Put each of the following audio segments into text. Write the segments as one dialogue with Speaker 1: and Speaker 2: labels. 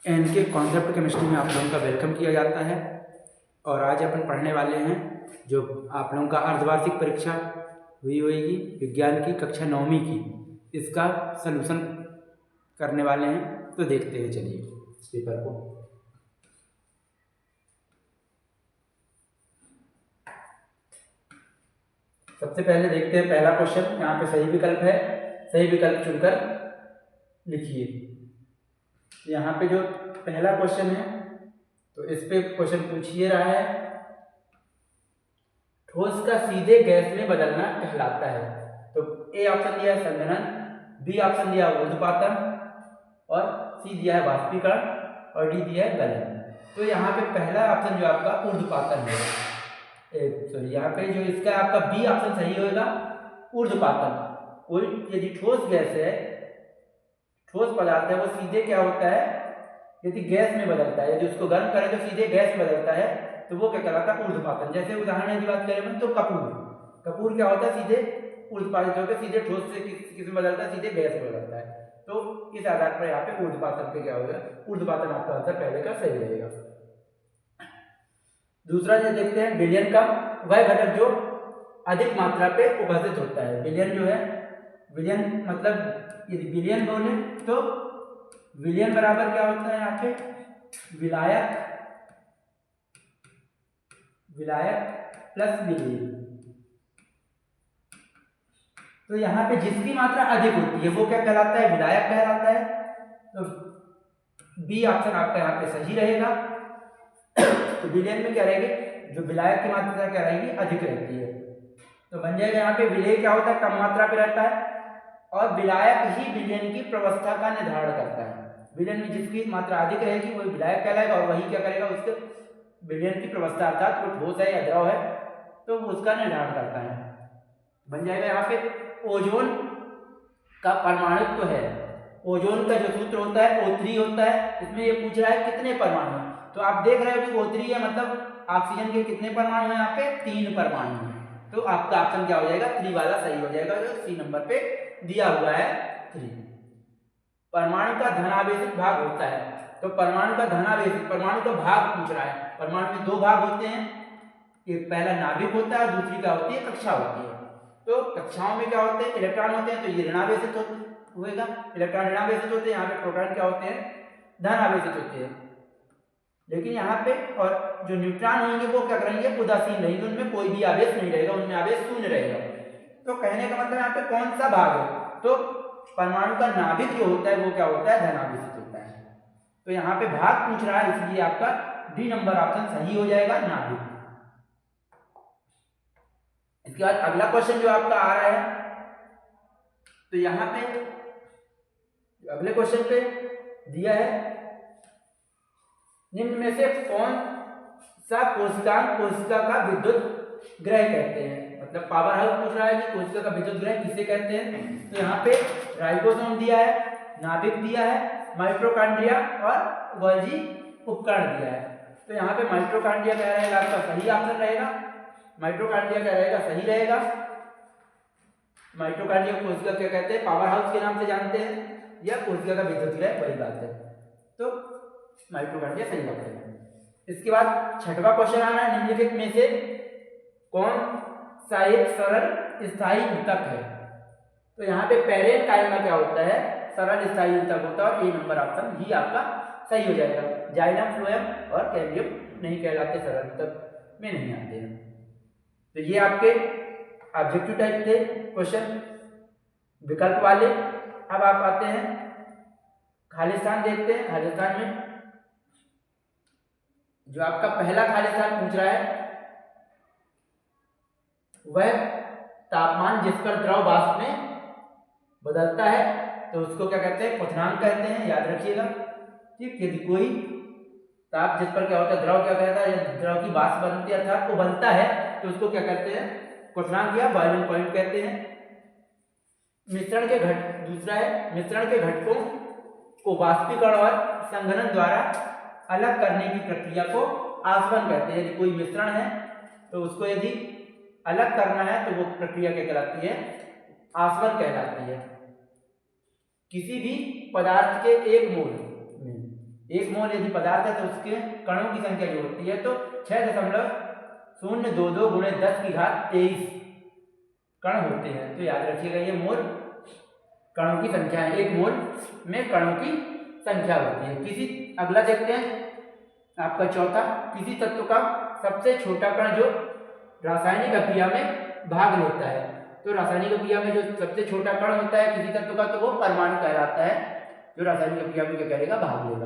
Speaker 1: इनके concept chemistry में आप लोगों का वेलकम किया जाता है। और आज अपन पढ़ने वाले हैं जो आप लोगों का अर्धवार्षिक परीक्षा हुई होगी विज्ञान की कक्षा 9वीं की, इसका सलूशन करने वाले हैं। तो देखते हैं चलिए पेपर को। सबसे पहले देखते हैं पहला क्वेश्चन। यहाँ पे सही विकल्प है, सही विकल्प चुनकर लिखिए। यहाँ पे जो पहला क्वेश्चन है तो इस पे क्वेश्चन पूछ ये रहा है, ठोस का सीधे गैस में बदलना कहलाता है। तो ए ऑप्शन दिया है संघनन, बी ऑप्शन दिया है ऊर्ध्वपातन, और सी दिया है वाष्पीकरण, और डी दिया है गलन। तो यहाँ पे पहला ऑप्शन जो आपका ऊर्ध्वपातन है, सॉरी यहाँ पे जो इसका आपका बी ऑप्शन सही होगा, ऊर्ध्वपातन। कोई यदि ठोस गैस है, ठोस पदार्थ है, वो सीधे क्या होता है, यदि गैस में बदलता है, यदि उसको गर्म करें तो सीधे गैस में बदलता है, तो वो क्या कहलाता है ऊर्ध्वपातन। जैसे उदाहरण की बात करें तो कपूर क्या होता है, सीधे ऊर्ध्वपातित होकर सीधे ठोस से किस में बदलता है, सीधे गैस में बदलता है। तो इस आधार पर यहाँ पे ऊर्ध्वपातन पे क्या होगा, ऊर्ध्वपातन आपका आंसर पहले का सही रहेगा। दूसरा जो देखते हैं, विलयन का वह घटक जो अधिक मात्रा पे उपस्थित होता है। विलयन जो है, विलयन मतलब यदि विलयन बोले तो विलयन बराबर क्या होता है यहाँ पे, विलायक प्लस विलयन। तो यहाँ पे जिसकी मात्रा अधिक होती है वो क्या कहलाता है, विलायक कहलाता है। तो बी ऑप्शन आपका यहाँ पे सही रहेगा। तो विलयन में क्या रहेगी, जो विलायक की मात्रा क्या रहेगी, अधिक रहती है। तो बन जाएगा यहाँ पे विलेय क्या होता है, कम मात्रा पे रहता है, और विलायक ही विलयन की प्रवस्था का निर्धारण करता है। विलयन में जिसकी मात्रा अधिक रहेगी वही विलायक कहलाएगा, और वही क्या करेगा, उसके विलयन की प्रवस्था अर्थात वो ठोस है या द्रव है तो उसका निर्धारण करता है। बन जाएगा यहाँ पे ओजोन का परमाणुत्व है। ओजोन का जो सूत्र होता है O3 होता है। इसमें ये पूछ रहा है कितने परमाणु, तो आप देख रहे हो कि O3 है, मतलब ऑक्सीजन के कितने परमाणु हैं, यहाँ पे 3 परमाणु हैं। तो आपका ऑप्शन क्या हो जाएगा, 3 वाला सही हो जाएगा, जो सी नंबर पे दिया हुआ है 3। परमाणु का धनावेशित भाग होता है। तो परमाणु का धनावेशित, परमाणु का भाग पूछ रहा है। परमाणु में 2 भाग होते हैं, एक पहला नाभिक होता है, दूसरी क्या होती है, कक्षा होती है। तो कक्षाओं में क्या होते हैं, इलेक्ट्रॉन होते हैं, तो ये ऋणावेशित होगा, इलेक्ट्रॉन ऋणावेशित होते हैं। यहाँ पे प्रोटॉन क्या होते हैं, धनावेशित होते हैं। लेकिन यहाँ पे और जो न्यूट्रॉन होंगे वो क्या करेंगे, उदासीन रहेंगे, उनमें कोई भी आवेश नहीं रहेगा, उनमें आवेश शून्य रहेगा। तो कहने का मतलब यहाँ पे कौन सा भाग है, तो परमाणु का नाभिक जो होता है वो क्या होता है, धनावेशित होता है। तो यहाँ पे भाग पूछ रहा है, इसलिए आपका डी नंबर ऑप्शन सही हो जाएगा, नाभिक। इसके बाद अगला क्वेश्चन जो आपका आ रहा है, तो यहाँ पे अगले क्वेश्चन पे दिया है, निम्न में से कौन सा कोशिका का विद्युत ग्रह कहते हैं। मतलब पावर हाउस पूछ रहा है कि कोशिका का विद्युत ग्रह किसे कहते हैं। तो यहाँ पे राइबोसोम दिया है, नाभिक दिया है, माइटोकॉन्ड्रिया और गोल्जी उपकरण दिया है। तो यहाँ पे माइटोकॉन्ड्रिया क्या रहेगा, आपका सही ऑप्शन रहेगा। माइटोकॉन्ड्रिया क्या रहेगा, सही रहेगा। माइटोकॉन्ड्रिया कोशिका क्या कहते हैं, पावर हाउस के नाम से जानते हैं, या कोशिका का विद्युत ग्रह, बड़ी बात है। तो माइटोकॉन्ड्रिया सही बात है। इसके बाद 6वां क्वेश्चन आ रहा है, निम्नलिखित में से कौन सा एक सरल स्थायी ऊतक है। तो यहाँ पे पैरेनकाइमा क्या होता है, सरल स्थायी ऊतक होता है, और ए नंबर ऑप्शन ही आपका सही हो जाएगा। जाइलम, फ्लोएम और कैम्बियम नहीं कहलाते, सरल ऊतक में नहीं आते हैं। तो ये आपके ऑब्जेक्टिव टाइप थे क्वेश्चन, विकल्प वाले। अब आप आते हैं खाली स्थान देखते हैं। खाली स्थान में जो आपका पहला खाली स्थान पूछ रहा है, वह तापमान जिस पर द्रव वाष्प में बदलता है, तो उसको क्या कहते हैं, क्वथनांक कहते हैं, याद रखिएगा। ठीक, यदि कोई ताप जिस पर क्या होता है, द्रव क्या कहता है, द्रव की वाष्प बनती है अर्थात वो बनता है, तो उसको क्या कहते हैं, क्वथनांक या बॉइलिंग पॉइंट कहते हैं। मिश्रण के घटक, दूसरा है मिश्रण के घटकों को वाष्पीकरण और संघनन द्वारा अलग करने की प्रक्रिया को आसवन कहते हैं। यदि कोई मिश्रण है तो उसको यदि अलग करना है तो वो प्रक्रिया क्या कहलाती है, आसवन कहलाती है। किसी भी पदार्थ के 1 मोल में 1 मोल यदि पदार्थ है तो उसके कणों की संख्या जो होती है तो 6.022 गुणे 10⁻23 कण होते हैं। तो याद रखिएगा ये मोल कणों की संख्या है, 1 मोल में कणों की संख्या होती है। किसी अगला देखते हैं आपका चौथा, किसी तत्व का सबसे छोटा कण जो रासायनिक अभिक्रिया में भाग लेता है। तो रासायनिक अभिक्रिया में जो सबसे छोटा कण होता है किसी तत्व का तो वो परमाणु कहलाता है, जो रासायनिक अभिक्रिया में क्या करेगा, भाग लेगा।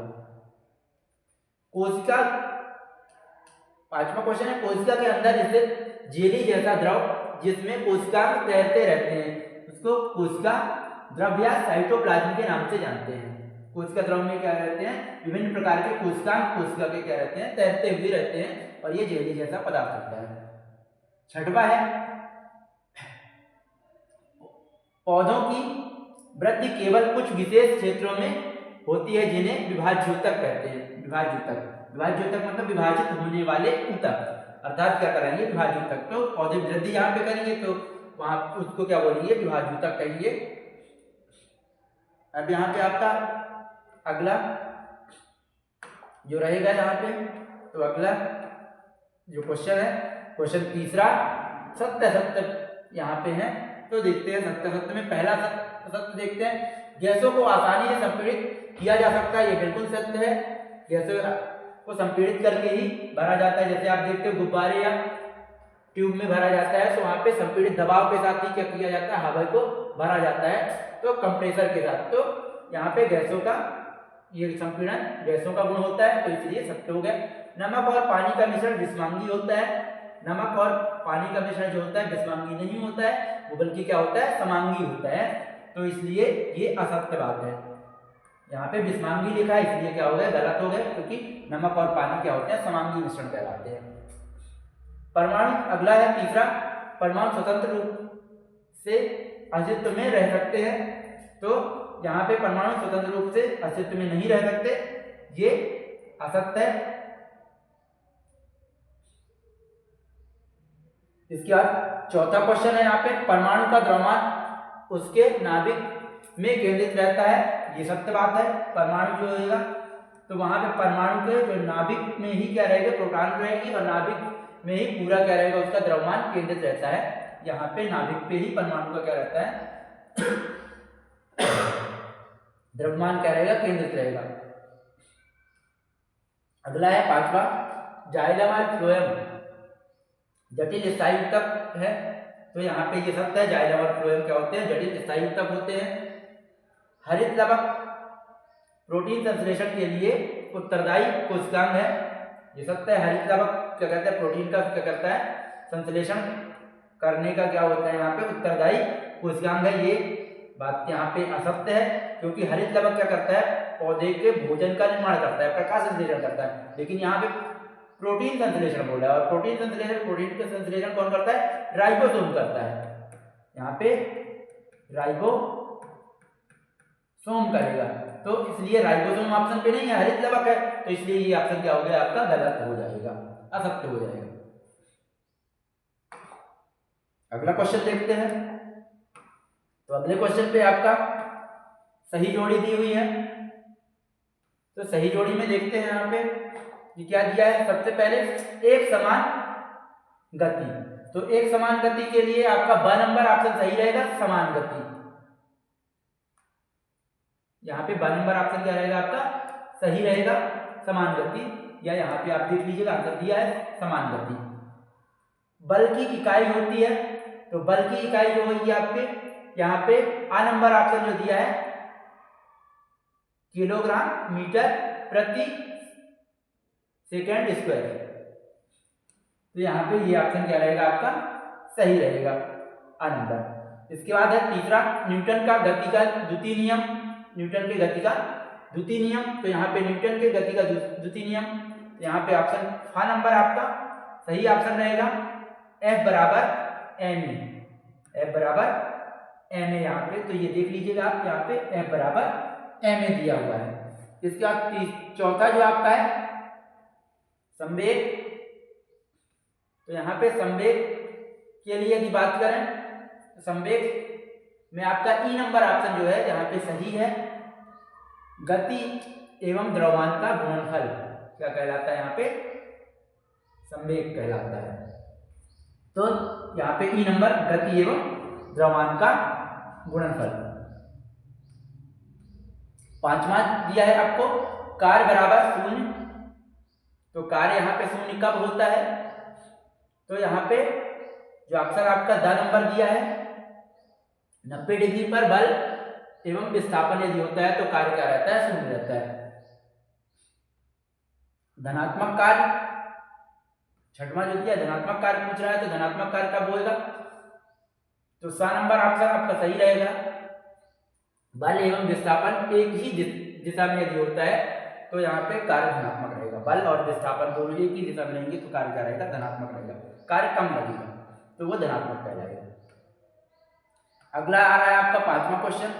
Speaker 1: कोशिका, 5वां क्वेश्चन है, कोशिका के अंदर स्थित जेली जैसा द्रव जिसमें कोशिका तैरते रहते हैं उसको कोशिका द्रव या साइटोप्लाज्म के नाम से जानते हैं। कोशिका द्रव में क्या रहते हैं, विभिन्न प्रकार के कोशिकांग कोशिका के क्या रहते हैं, तैरते हुए रहते हैं और ये जेली जैसा पदार्थ होता है। 6वां है, पौधों की वृद्धि केवल कुछ विशेष क्षेत्रों में होती है जिन्हें विभाज्योतक कहते हैं। विभाज्योतक मतलब विभाजित होने वाले ऊतक, अर्थात क्या करेंगे, विभाज्योतक। तो पौधे वृद्धि यहाँ पे करेंगे तो वहां उसको क्या बोलेंगे, विभाज्योतक कहेंगे। अब यहाँ पे आपका अगला जो रहेगा यहाँ पे, तो अगला जो क्वेश्चन है, क्वेश्चन तीसरा, सत्य सत्य यहाँ पे है। तो देखते हैं सत्य सत्य में पहला सत्य देखते हैं, गैसों को आसानी से संपीड़ित किया जा सकता है। ये बिल्कुल सत्य है, गैसों को संपीड़ित करके ही भरा जाता है। जैसे आप देखते हो गुब्बारे या ट्यूब में भरा जाता है तो वहां पे संपीड़ित दबाव के साथ ही क्या किया जाता है, हवा को भरा जाता है, तो कंप्रेसर के साथ। तो यहाँ पे गैसों का ये संपीड़न गैसों का गुण होता है, तो इसलिए सत्य हो गया। नमक और पानी का मिश्रण विषमांगी होता है। नमक और पानी का मिश्रण जो होता है विषमांगी नहीं होता है, वो बल्कि क्या होता है, समांगी होता है। तो इसलिए ये असत्य बात है। यहाँ पे विषमांगी लिखा है इसलिए क्या हो गया, गलत हो गया, क्योंकि नमक और पानी क्या होते हैं, समांगी मिश्रण कहलाते हैं। परमाणु अगला है तीसरा, परमाणु स्वतंत्र रूप से अस्तित्व में रह सकते हैं। तो यहाँ पे परमाणु स्वतंत्र रूप से अस्तित्व में नहीं रह सकते, ये असत्य है। इसके बाद चौथा क्वेश्चन है यहाँ पे, परमाणु का द्रव्यमान उसके नाभिक में केंद्रित रहता है। ये सत्य बात है। परमाणु जो होगा तो वहां पे परमाणु के जो नाभिक में ही क्या रहेगा, प्रोटॉन रहेगी और नाभिक में ही पूरा क्या रहेगा, उसका द्रव्यमान केंद्रित रहता है। यहाँ पे नाभिक पे ही परमाणु का क्या रहता है, द्रव्यमान क्या रहेगा, केंद्रित रहेगा। अगला है 5वां, जाइलम और फ्लोएम जटिल स्थायी ऊतक है। तो यहाँ पे ये सत्य है, जाइलम और फ्लोएम क्या होते हैं, जटिल स्थायी ऊतक होते हैं। हरित लवक प्रोटीन संश्लेषण के लिए उत्तरदायी कोशिकांग है। ये सत्य है, हरित लवक क्या कहते हैं, प्रोटीन का क्या करता है, संश्लेषण करने का क्या होता है, यहाँ पे उत्तरदायी कोशिकांग है। ये बात यहाँ पे असत्य है, क्योंकि हरित लवक क्या करता है, पौधे के भोजन का निर्माण करता है, प्रकाश संश्लेषण करता है। लेकिन यहाँ पे प्रोटीन संश्लेषण बोला है, और प्रोटीन का संश्लेषण कौन करता है, राइबोसोम करता है। यहाँ पे राइबोसोम करेगा, तो इसलिए राइबोसोम ऑप्शन पे नहीं है, हरित लवक है, तो इसलिए ये ऑप्शन क्या हो गया आपका, गलत हो जाएगा, असत्य हो जाएगा। अगला क्वेश्चन देखते हैं। तो अगले क्वेश्चन पे आपका सही जोड़ी दी हुई है। तो सही जोड़ी में देखते हैं यहाँ पे ये क्या दिया है। सबसे पहले एक समान गति, तो एक समान गति के लिए आपका ब नंबर ऑप्शन सही रहेगा, समान गति। यहाँ पे ब नंबर ऑप्शन क्या रहेगा आपका, सही रहेगा, समान गति। या यहाँ पे आप देख लीजिएगा आंसर दिया है समान गति। बल की इकाई होती है, तो बल की इकाई जो होगी आपके यहाँ पे आ नंबर ऑप्शन जो दिया है किलोग्राम मीटर प्रति सेकेंड स्क्वायर, तो यहाँ पे ये ऑप्शन क्या रहेगा आपका, सही रहेगा, आ नंबर। इसके बाद है तीसरा, न्यूटन का गति का द्वितीय नियम, न्यूटन के गति का द्वितीय नियम। तो यहाँ पे न्यूटन के गति का द्वितीय नियम, यहाँ पे ऑप्शन फा नंबर आपका सही ऑप्शन रहेगा, F बराबर ma, F बराबर ma यहाँ पे, तो ये देख लीजिएगा आप, यहाँ पे F बराबर ma दिया हुआ है। इसके बाद चौथा जो आपका है संवेग, तो यहाँ पे संवेग के लिए यदि बात करें तो संवेग में आपका ई नंबर ऑप्शन जो है यहाँ पे सही है। गति एवं द्रव्यमान का गुणनफल क्या कहलाता है, यहाँ पे संवेग कहलाता है। तो यहाँ पे ई नंबर गति एवं द्रव्यमान का गुणनफल। पांचवा दिया है आपको कार्य बराबर शून्य। तो कार्य यहाँ पे शून्य कब होता है, तो यहाँ पे जो अक्सर आपका द नंबर दिया है 90 डिग्री पर बल एवं विस्थापन यदि होता है तो कार्य क्या रहता है, शून्य रहता है। धनात्मक कार्य छठवां जो दिया धनात्मक कार्य पूछ रहा है, तो धनात्मक कार्य कब होगा, तो सा नंबर ऑप्शन आपका सही रहेगा। बल एवं विस्थापन एक ही दिशा में यदि होता है तो यहाँ पे कार्य धनात्मक रहेगा। बल और विस्थापन दोनों एक ही दिशा में रहेंगे तो कार्य क्या रहेगा, धनात्मक रहेगा। कार्य कम लगेगा तो वो धनात्मक कहलाएगा। अगला आ रहा है आपका पांचवा क्वेश्चन,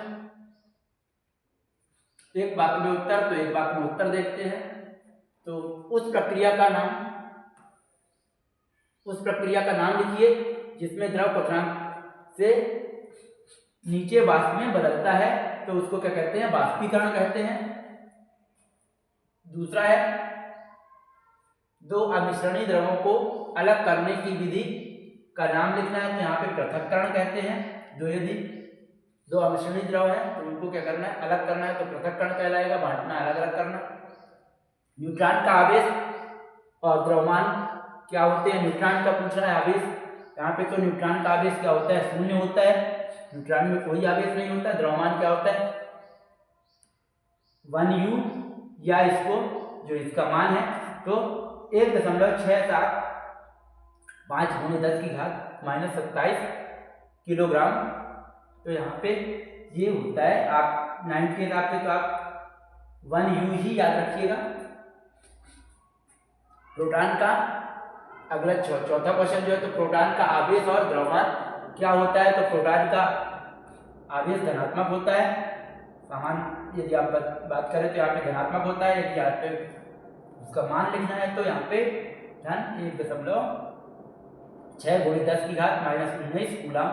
Speaker 1: एक वाक्य में उत्तर। तो एक वाक्य में उत्तर देखते हैं। तो उस प्रक्रिया का नाम लिखिए जिसमें द्रव क्वथनांक से नीचे वाष्प में बदलता है, तो उसको क्या कहते हैं, वाष्पीकरण कहते हैं। दूसरा है दो अमिश्रणीय द्रवों को अलग करने की विधि का नाम लिखना है, तो यहाँ पे पृथक्करण कहते हैं। यदि दो अमिश्रणीय द्रव है तो उनको क्या करना है, अलग करना है, तो पृथक्करण कहलाएगा, बांटना, अलग अलग करना। न्यूट्रॉन का आवेश और द्रव्यमान क्या होते हैं, न्यूट्रॉन का पूछ रहा है आवेश। यहाँ पे तो न्यूट्रॉन का आवेश क्या होता है, शून्य होता है, न्यूट्रॉन में कोई आवेश नहीं होता। द्रव्यमान क्या होता है 1u, या इसको जो इसका मान है तो 1.675 × 10⁻⁻27 किलोग्राम। तो यहाँ पे ये होता है, आप 9 के हिसाब से तो आप 1u ही याद रखिएगा। प्रोटॉन का अगला चौथा क्वेश्चन जो है, तो प्रोटॉन का आवेश और द्रव्यमान क्या होता है, तो प्रोटॉन का आवेश धनात्मक होता है। सामान्य यदि आप बात करें तो यहाँ पे धनात्मक होता है। यदि यहाँ पे उसका मान लिखना है तो यहाँ पे धन 1.6 × 10⁻⁻19 कूलम।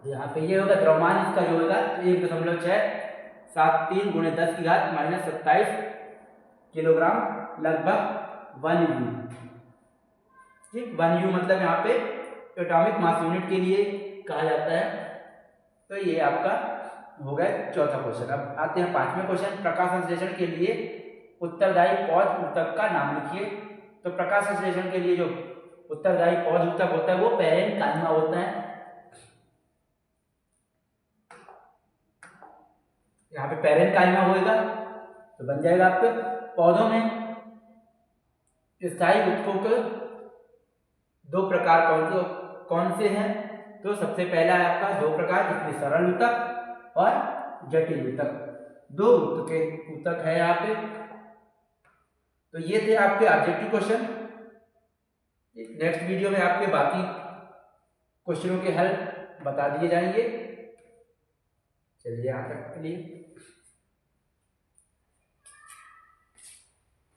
Speaker 1: यहाँ पे ये होगा द्रव्यमान इसका जो होगा 1.673 × 10⁻⁻27 किलोग्राम, लगभग 1u। ठीक, 1u मतलब यहाँ पे एटॉमिक मास यूनिट के लिए कहा जाता है। तो ये आपका हो गया चौथा क्वेश्चन। अब आते हैं पांचवें क्वेश्चन, प्रकाश संश्लेषण के लिए उत्तरदायी पौध ऊतक का नाम लिखिए। तो प्रकाश संश्लेषण के लिए जो उत्तरदायी पौध ऊतक होता है वो पैरेन्काइमा होता है। यहाँ पे पैरेन्काइमा होएगा तो बन जाएगा आपके पौधों में स्थायी ऊतकों के दो प्रकार कौन से हैं, तो सबसे पहला है आपका दो प्रकार, इसमें सरल ऊतक और जटिल ऊतक। दो ऊतक है यहाँ पे। तो ये थे आपके ऑब्जेक्टिव क्वेश्चन। नेक्स्ट वीडियो में आपके बाकी क्वेश्चनों के हल बता दिए जाएंगे। चलिए यहाँ तक के लिए।